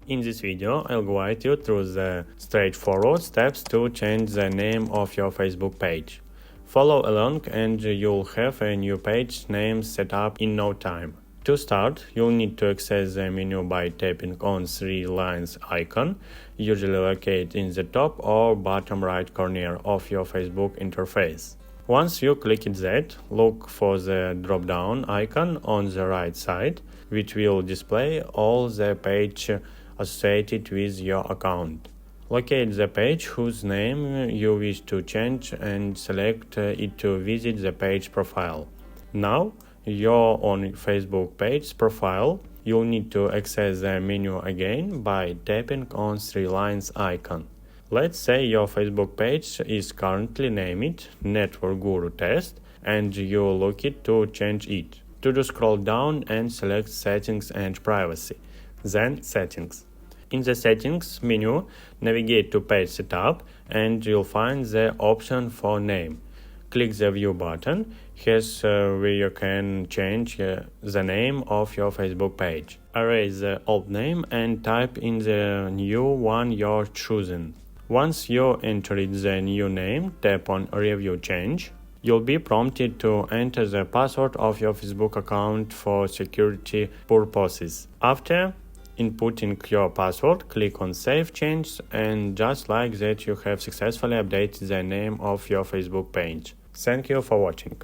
In this video, I'll guide you through the straightforward steps to change the name of your Facebook page. Follow along and you'll have a new page name set up in no time. To start, you'll need to access the menu by tapping on three lines icon, usually located in the top or bottom right corner of your Facebook interface. Once you click that, look for the drop-down icon on the right side, which will display all the pages associated with your account. Locate the page whose name you wish to change and select it to visit the page profile. Now, you're on Facebook page profile. You'll need to access the menu again by tapping on three lines icon. Let's say your Facebook page is currently named Network Guru Test and you're looking to change it. To scroll down and select Settings and Privacy, then Settings. In the Settings menu, navigate to Page Setup and you'll find the option for name. Click the View button, here's where you can change the name of your Facebook page. Erase the old name and type in the new one you're choosing. Once you entered the new name, tap on Review Change. You'll be prompted to enter the password of your Facebook account for security purposes. After inputting your password, click on Save Changes, and just like that you have successfully updated the name of your Facebook page. Thank you for watching.